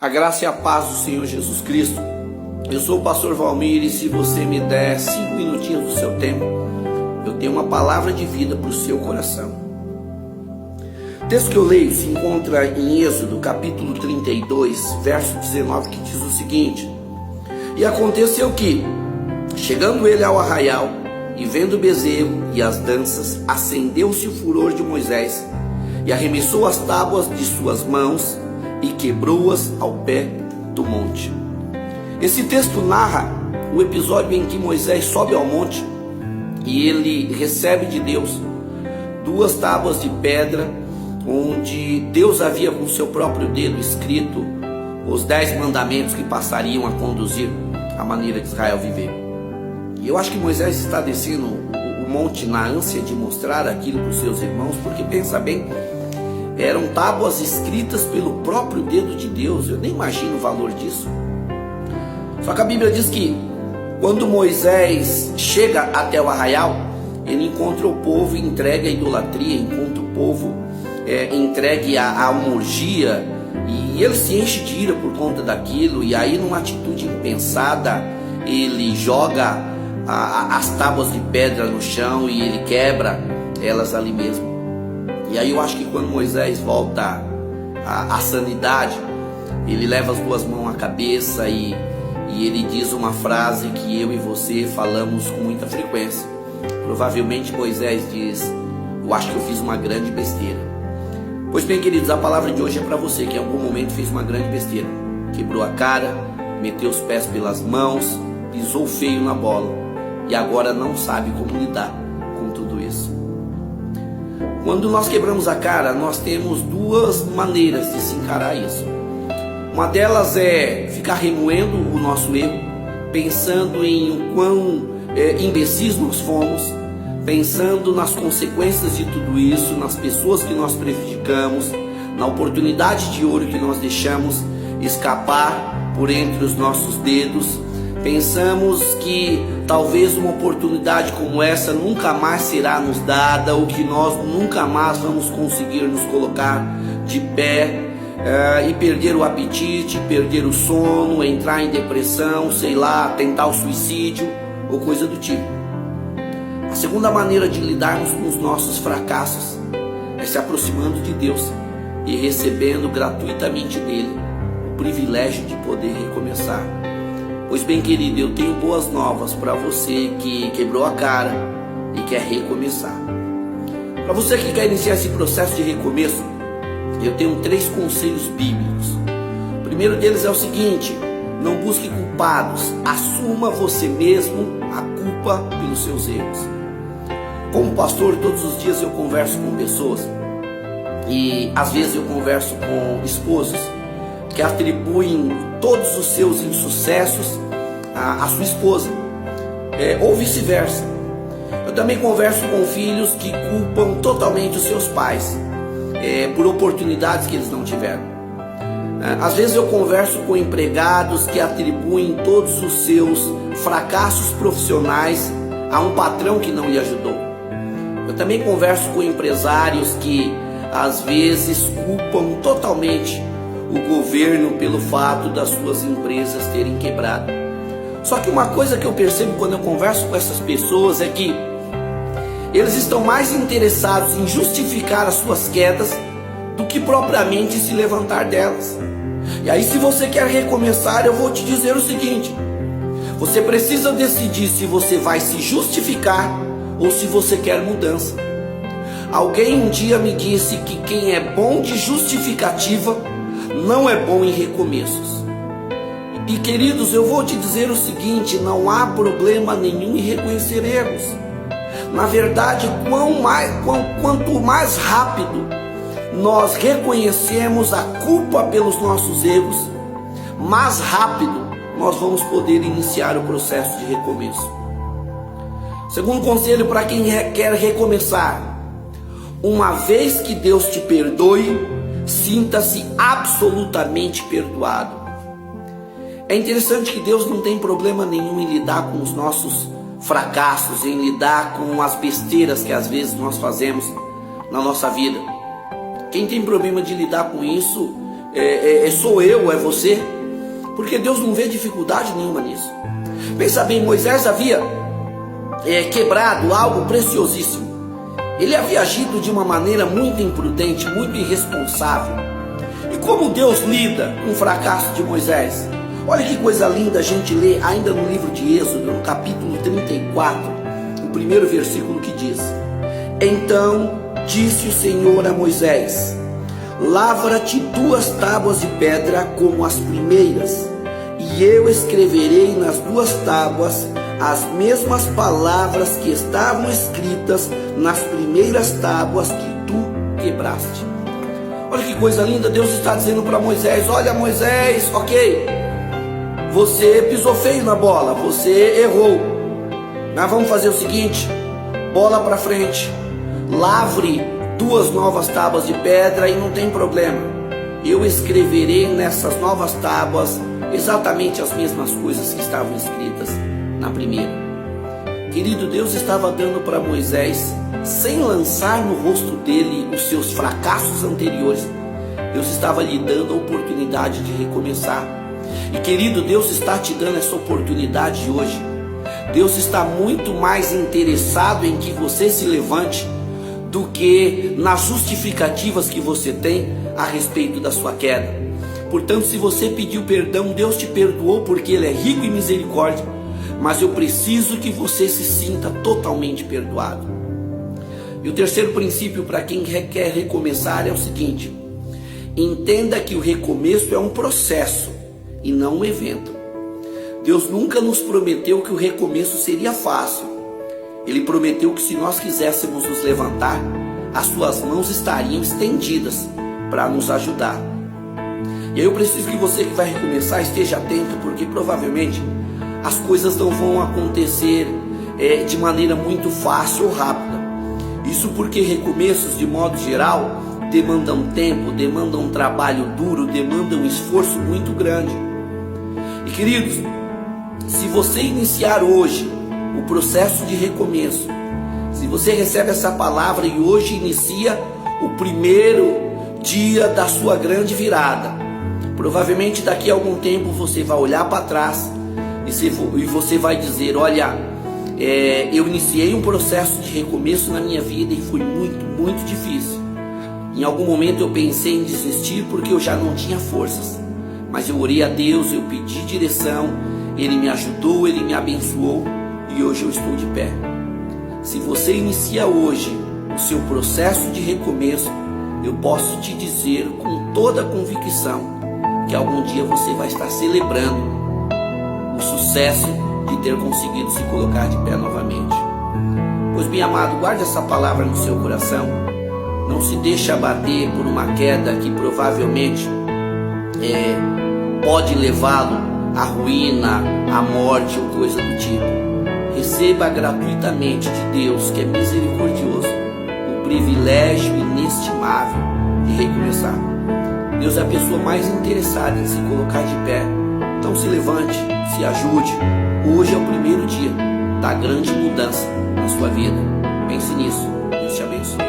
A graça e a paz do Senhor Jesus Cristo. Eu sou o pastor Valmir e se você me der 5 minutinhos do seu tempo, eu tenho uma palavra de vida para o seu coração. O texto que eu leio se encontra em Êxodo capítulo 32, verso 19, que diz o seguinte: E aconteceu que, chegando ele ao arraial e vendo o bezerro e as danças, acendeu-se o furor de Moisés e arremessou as tábuas de suas mãos e quebrou-as ao pé do monte. Esse texto narra o episódio em que Moisés sobe ao monte e ele recebe de Deus 2 tábuas de pedra, onde Deus havia com seu próprio dedo escrito os 10 mandamentos que passariam a conduzir a maneira de Israel viver. E eu acho que Moisés está descendo o monte na ânsia de mostrar aquilo para os seus irmãos, porque pensa bem, eram tábuas escritas pelo próprio dedo de Deus. Eu nem imagino o valor disso. Só que a Bíblia diz que quando Moisés chega até o arraial, ele encontra o povo entregue à idolatria, encontra o povo entregue a uma orgia, e ele se enche de ira por conta daquilo. E aí, numa atitude impensada, ele joga as tábuas de pedra no chão e ele quebra elas ali mesmo. E aí eu acho que quando Moisés volta à sanidade, ele leva as 2 mãos à cabeça e ele diz uma frase que eu e você falamos com muita frequência. Provavelmente Moisés diz: eu acho que eu fiz uma grande besteira. Pois bem, queridos, a palavra de hoje é para você que em algum momento fez uma grande besteira. Quebrou a cara, meteu os pés pelas mãos, pisou feio na bola e agora não sabe como lidar com tudo isso. Quando nós quebramos a cara, nós temos 2 maneiras de se encarar isso. Uma delas é ficar remoendo o nosso erro, pensando em o quão imbecis nós fomos, pensando nas consequências de tudo isso, nas pessoas que nós prejudicamos, na oportunidade de ouro que nós deixamos escapar por entre os nossos dedos. Pensamos que talvez uma oportunidade como essa nunca mais será nos dada, ou que nós nunca mais vamos conseguir nos colocar de pé, e perder o apetite, perder o sono, entrar em depressão, sei lá, tentar o suicídio ou coisa do tipo. A segunda maneira de lidarmos com os nossos fracassos é se aproximando de Deus e recebendo gratuitamente dele o privilégio de poder recomeçar. Pois bem, querido, eu tenho boas novas para você que quebrou a cara e quer recomeçar. Para você que quer iniciar esse processo de recomeço, eu tenho 3 conselhos bíblicos. O primeiro deles é o seguinte: não busque culpados, assuma você mesmo a culpa pelos seus erros. Como pastor, todos os dias eu converso com pessoas, e às vezes eu converso com esposos que atribuem todos os seus insucessos à sua esposa, ou vice-versa. Eu também converso com filhos que culpam totalmente os seus pais por oportunidades que eles não tiveram. Às vezes eu converso com empregados que atribuem todos os seus fracassos profissionais a um patrão que não lhe ajudou. Eu também converso com empresários que às vezes culpam totalmente o governo pelo fato das suas empresas terem quebrado. Só que uma coisa que eu percebo quando eu converso com essas pessoas é que eles estão mais interessados em justificar as suas quedas do que propriamente se levantar delas. E aí, se você quer recomeçar, eu vou te dizer o seguinte: você precisa decidir se você vai se justificar ou se você quer mudança. Alguém um dia me disse que quem é bom de justificativa não é bom em recomeços. E queridos, eu vou te dizer o seguinte: não há problema nenhum em reconhecer erros. Na verdade, quanto mais rápido nós reconhecemos a culpa pelos nossos erros, mais rápido nós vamos poder iniciar o processo de recomeço. Segundo conselho para quem quer recomeçar: uma vez que Deus te perdoe, sinta-se absolutamente perdoado. É interessante que Deus não tem problema nenhum em lidar com os nossos fracassos, em lidar com as besteiras que às vezes nós fazemos na nossa vida. Quem tem problema de lidar com isso sou eu, é você? Porque Deus não vê dificuldade nenhuma nisso. Pensa bem, Moisés havia quebrado algo preciosíssimo. Ele havia agido de uma maneira muito imprudente, muito irresponsável. E como Deus lida com o fracasso de Moisés? Olha que coisa linda a gente lê ainda no livro de Êxodo, no capítulo 34, o primeiro versículo que diz: Então disse o Senhor a Moisés: Lavra-te 2 tábuas de pedra como as primeiras, e eu escreverei nas 2 tábuas as mesmas palavras que estavam escritas nas primeiras tábuas que tu quebraste. Olha que coisa linda, Deus está dizendo para Moisés: olha, Moisés, ok, você pisou feio na bola, você errou, mas vamos fazer o seguinte, bola para frente, lavre 2 novas tábuas de pedra e não tem problema, eu escreverei nessas novas tábuas exatamente as mesmas coisas que estavam escritas na primeira. Querido, Deus estava dando para Moisés, sem lançar no rosto dele os seus fracassos anteriores, Deus estava lhe dando a oportunidade de recomeçar. E querido, Deus está te dando essa oportunidade hoje. Deus está muito mais interessado em que você se levante do que nas justificativas que você tem a respeito da sua queda. Portanto, se você pediu perdão, Deus te perdoou porque Ele é rico em misericórdia, mas eu preciso que você se sinta totalmente perdoado. E o terceiro princípio para quem quer recomeçar é o seguinte: entenda que o recomeço é um processo e não um evento. Deus nunca nos prometeu que o recomeço seria fácil. Ele prometeu que se nós quiséssemos nos levantar, as suas mãos estariam estendidas para nos ajudar. E aí eu preciso que você que vai recomeçar esteja atento, porque provavelmente as coisas não vão acontecer de maneira muito fácil ou rápida. Isso porque recomeços, de modo geral, demandam tempo, demandam um trabalho duro, demandam um esforço muito grande. E queridos, se você iniciar hoje o processo de recomeço, se você recebe essa palavra e hoje inicia o primeiro dia da sua grande virada, provavelmente daqui a algum tempo você vai olhar para trás e você vai dizer: olha, eu iniciei um processo de recomeço na minha vida e foi muito, muito difícil. Em algum momento eu pensei em desistir porque eu já não tinha forças, mas eu orei a Deus, eu pedi direção, Ele me ajudou, Ele me abençoou e hoje eu estou de pé. Se você inicia hoje o seu processo de recomeço, eu posso te dizer com toda a convicção que algum dia você vai estar celebrando o sucesso de ter conseguido se colocar de pé novamente. Pois bem, amado, guarde essa palavra no seu coração. Não se deixe abater por uma queda que provavelmente pode levá-lo à ruína, à morte ou coisa do tipo. Receba gratuitamente de Deus, que é misericordioso, o privilégio inestimável de recomeçar. Deus é a pessoa mais interessada em se colocar de pé. Então se levante, se ajude. Hoje é o primeiro dia da grande mudança na sua vida. Pense nisso. Deus te abençoe.